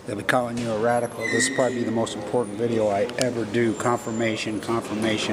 They'll be calling you a radical. This will probably be the most important video I ever do. Confirmation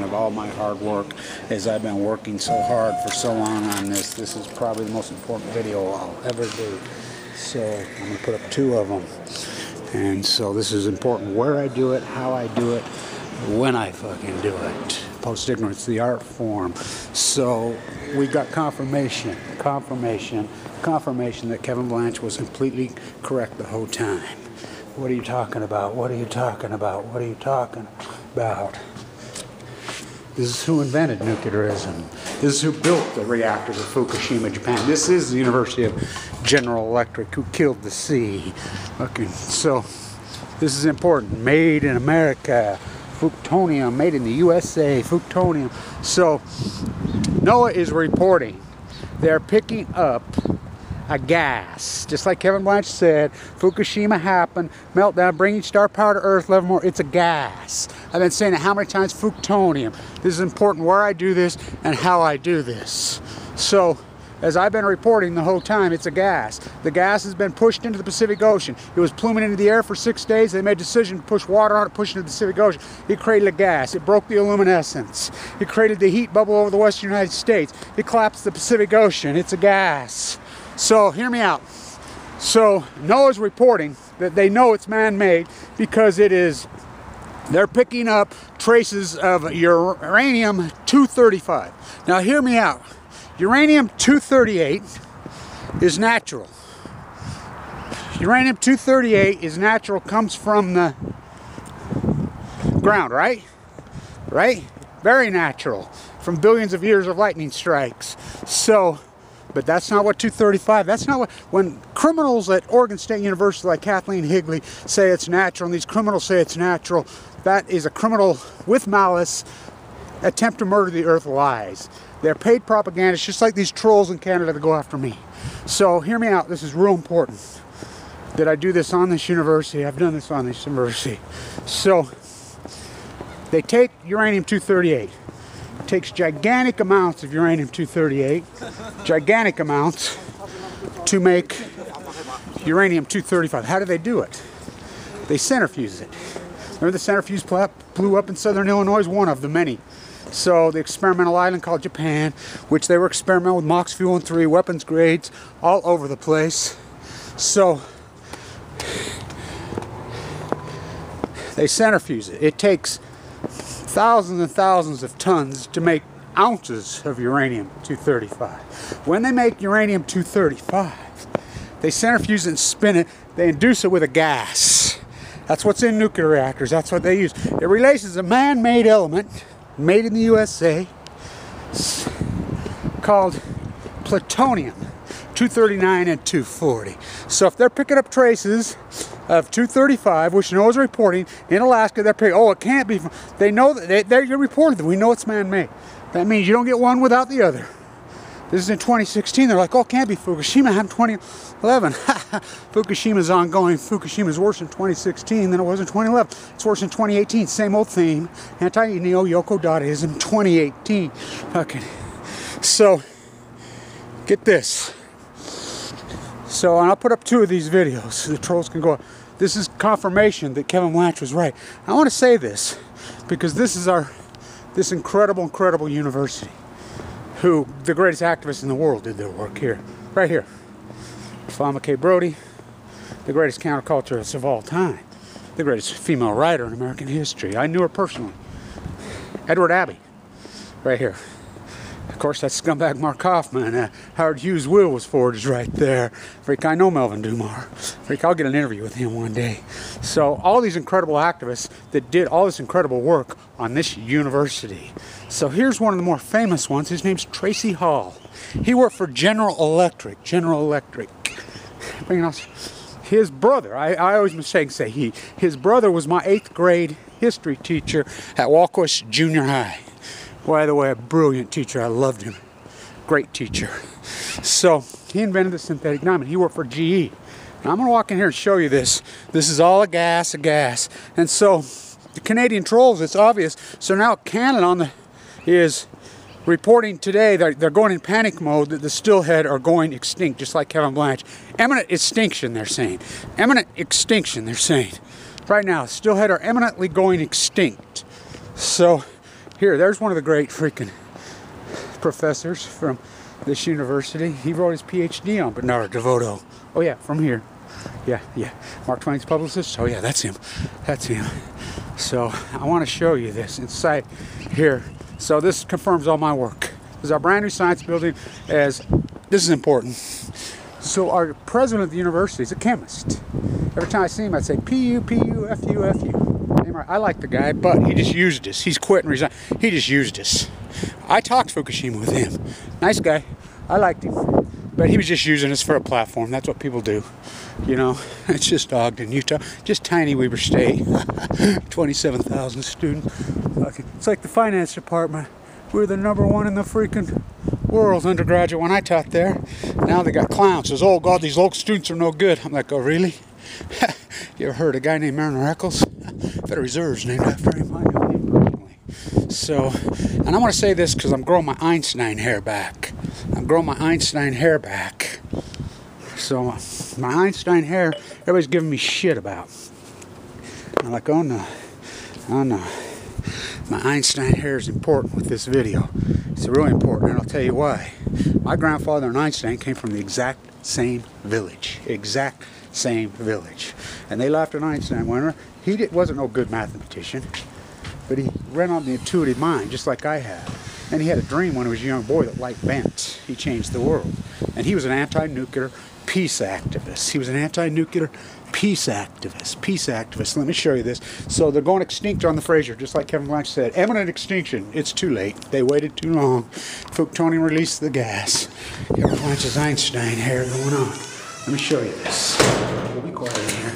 of all my hard work, as I've been working so hard for so long on this. This is probably the most important video I'll ever do. So I'm going to put up 2 of them. And so this is important: where I do it, how I do it, when I fucking do it. Post-ignorance, the art form. So we got confirmation that Kevin Blanch was completely correct the whole time. What are you talking about? What are you talking about? What are you talking about? This is who invented nuclearism. This is who built the reactors of Fukushima, Japan. This is the University of General Electric who killed the sea. Okay, so this is important. Made in America. FUKTONIUM, made in the USA. FUKTONIUM. So NOAA is reporting they're picking up a gas. Just like Kevin Blanch said, Fukushima happened, meltdown, bringing star power to Earth, level more. It's a gas. I've been saying it how many times? FUKTONIUM. This is important where I do this and how I do this. So, as I've been reporting the whole time, it's a gas. The gas has been pushed into the Pacific Ocean. It was pluming into the air for 6 days. They made a decision to push water on it, push it into the Pacific Ocean. It created a gas. It broke the luminescence. It created the heat bubble over the western United States. It collapsed the Pacific Ocean. It's a gas. So, hear me out. So, NOAA's reporting that they know it's man-made because they're picking up traces of uranium-235. Now, hear me out. Uranium-238 is natural. Uranium-238 is natural, comes from the ground, right? Right? Very natural, from billions of years of lightning strikes. So, but that's not what 235, that's not what, when criminals at Oregon State University like Kathleen Higley say it's natural, and these criminals say it's natural, that is a criminal with malice, attempt to murder the earth lies. They're paid propagandists, just like these trolls in Canada that go after me. So hear me out, this is real important that I do this on this university. I've done this on this university. So they take uranium-238. It takes gigantic amounts of uranium-238, gigantic amounts, to make uranium-235. How do they do it? They centrifuge it. Remember the centrifuge blew up in southern Illinois? One of the many. So the experimental island called Japan, which they were experimenting with MOX fuel and 3 weapons grades all over the place. So they centrifuge it. It takes thousands and thousands of tons to make ounces of uranium-235. When they make uranium-235, they centrifuge it and spin it. They induce it with a gas. That's what's in nuclear reactors. That's what they use. It releases a man-made element made in the USA called plutonium-239 and 240. So if they're picking up traces of 235, which NOAA is reporting in Alaska, they're picking, oh, it can't be. They know that they're reported that we know it's man-made. That means you don't get one without the other. This is in 2016. They're like, oh, it can't be. Fukushima happened 2011. Fukushima's ongoing. Fukushima's worse in 2016 than it was in 2011. It's worse in 2018. Same old theme. Anti-neo-Yoko-Dadaism 2018. Okay. So, get this. So, and I'll put up 2 of these videos so the trolls can go up. This is confirmation that Kevin Blanch was right. I want to say this because this is this incredible university, who the greatest activists in the world did their work here, right here. Falma K. Brody, the greatest counterculturist of all time, the greatest female writer in American history. I knew her personally. Edward Abbey, right here. Of course, that scumbag Mark Hoffman. Howard Hughes' will was forged right there. Freak, I know Melvin Dumar. Freak, I'll get an interview with him one day. So, all these incredible activists that did all this incredible work on this university. So, here's one of the more famous ones. His name's Tracy Hall. He worked for General Electric. His brother, I always mistake say he. His brother was my 8th grade history teacher at Walkish Junior High. By the way, a brilliant teacher. I loved him. Great teacher. So, he invented the synthetic diamond. He worked for GE. Now, I'm going to walk in here and show you this. This is all a gas. And so, the Canadian trolls, it's obvious. So now Canada is reporting today that they're going in panic mode, that the steelhead are going extinct, just like Kevin Blanch. Imminent extinction, they're saying. Imminent extinction, they're saying. Right now, steelhead are imminently going extinct. So, here, there's one of the great freaking professors from this university. He wrote his PhD on Bernard DeVoto. Oh yeah, from here. Yeah. Mark Twain's publicist. Oh yeah, that's him. That's him. So I want to show you this inside here. So this confirms all my work. This is our brand new science building. This is important. So our president of the university is a chemist. Every time I see him, I'd say P-U, P-U, F-U, F-U. I like the guy, but he just used us. He's quit and resigned. He just used us. I talked Fukushima with him. Nice guy. I liked him. But he was just using us for a platform. That's what people do. You know, it's just Ogden, Utah. Just tiny Weber State. 27,000 students. It's like the finance department. We're the #1 in the freaking world undergraduate when I taught there. Now they got clowns. Says, oh God, these local students are no good. I'm like, oh really? You ever heard of a guy named Mariner Eccles? Federal Reserve's named after him. I know him personally. So, and I want to say this because I'm growing my Einstein hair back. So, my Einstein hair, everybody's giving me shit about. I'm like, oh no. My Einstein hair is important with this video. It's really important, and I'll tell you why. My grandfather and Einstein came from the exact same village. And they laughed at Einstein when he wasn't no good mathematician, but he ran on the intuitive mind, just like I have. And he had a dream when he was a young boy that light bent. He changed the world. And he was an anti-nuclear peace activist. Peace activist. Let me show you this. So they're going extinct on the Fraser, just like Kevin Blanch said. Imminent extinction. It's too late. They waited too long. FUKTONIUM released the gas. Kevin Blanch's Einstein hair going on. Let me show you this. We'll be quiet in here.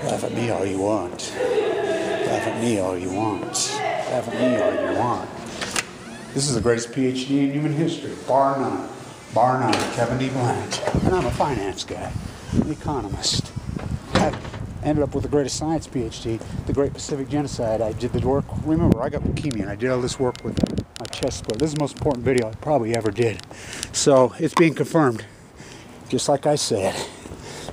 Laugh at me all you want. Laugh at me all you want. Laugh at me all you want. This is the greatest PhD in human history, bar none. Bar none, Kevin D. Blanch. And I'm a finance guy, an economist. I ended up with the greatest science PhD, the Great Pacific Genocide. I did the work. Remember, I got leukemia and I did all this work with my chest split. This is the most important video I probably ever did. So it's being confirmed, just like I said.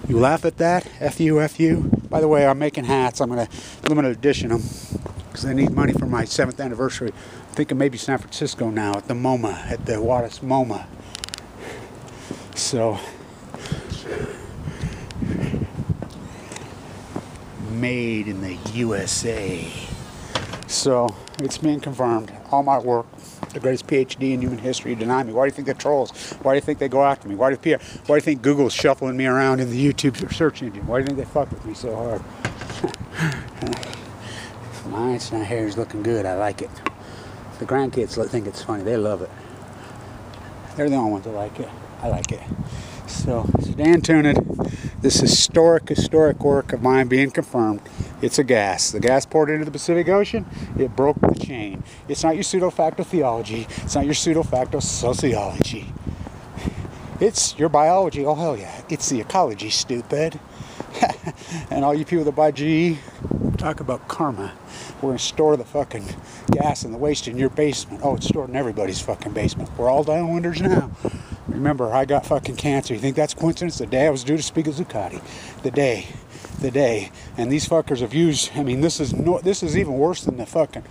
You laugh at that? F-U, F-U. By the way, I'm making hats. I'm going to limited edition them because I need money for my 7th anniversary. I'm thinking maybe San Francisco now at the MoMA, at the Wattis MoMA. So, made in the USA. So, it's being confirmed. All my work, the greatest PhD in human history, deny me. Why do you think they're trolls? Why do you think they go after me? Why do you think Google's shuffling me around in the YouTube search engine? Why do you think they fuck with me so hard? My Einstein hair is looking good. I like it. The grandkids think it's funny. They love it. They're the only ones that like it. I like it. So, Dan Tuned, this historic work of mine being confirmed. It's a gas. The gas poured into the Pacific Ocean. It broke the chain. It's not your pseudo-facto theology. It's not your pseudo-facto sociology. It's your biology. Oh, hell yeah. It's the ecology, stupid. And all you people that buy GE, talk about karma. We're going to store the fucking gas and the waste in your basement. Oh, it's stored in everybody's fucking basement. We're all downwinders now. Remember, I got fucking cancer. You think that's coincidence? The day I was due to speak at Zuccotti. The day. And these fuckers have used, I mean, this is even worse than the fucking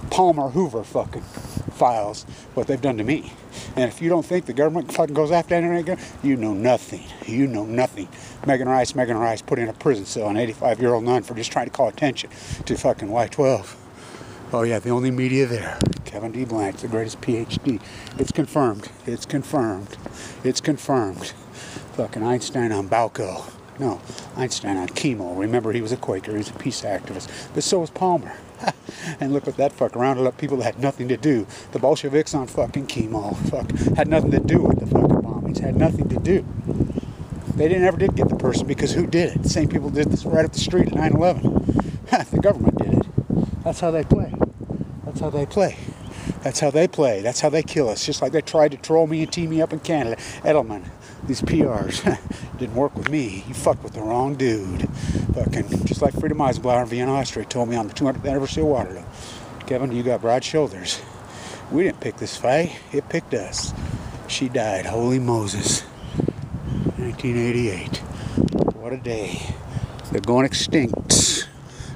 Palmer Hoover fucking files, what they've done to me. And if you don't think the government fucking goes after anything, you know nothing. You know nothing. Megan Rice put in a prison cell, an 85-year-old nun, for just trying to call attention to fucking Y12. Oh yeah, the only media there. Kevin D. Blanch, the greatest PhD. It's confirmed. It's confirmed. It's confirmed. Fucking Einstein on Balco. No, Einstein on chemo. Remember, he was a Quaker. He was a peace activist. But so was Palmer. And look what that fuck rounded up people that had nothing to do. The Bolsheviks on fucking chemo. Fuck. Had nothing to do with the fucking bombings. Had nothing to do. They never did get the person because who did it? The same people did this right up the street at 9/11. The government did it. That's how they play. That's how they play. That's how they play. That's how they kill us. Just like they tried to troll me and tee me up in Canada. Edelman. These PRs didn't work with me. You fucked with the wrong dude. Fucking just like Frieda Meisenbauer in Vienna, Austria told me on the 200th anniversary of Waterloo. Kevin, you got broad shoulders. We didn't pick this fight. It picked us. She died. Holy Moses. 1988. What a day. They're going extinct.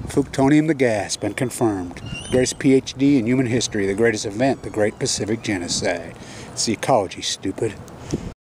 FUKTONIUM the gas been confirmed. The greatest PhD in human history. The greatest event. The Great Pacific Genocide. It's the ecology, stupid.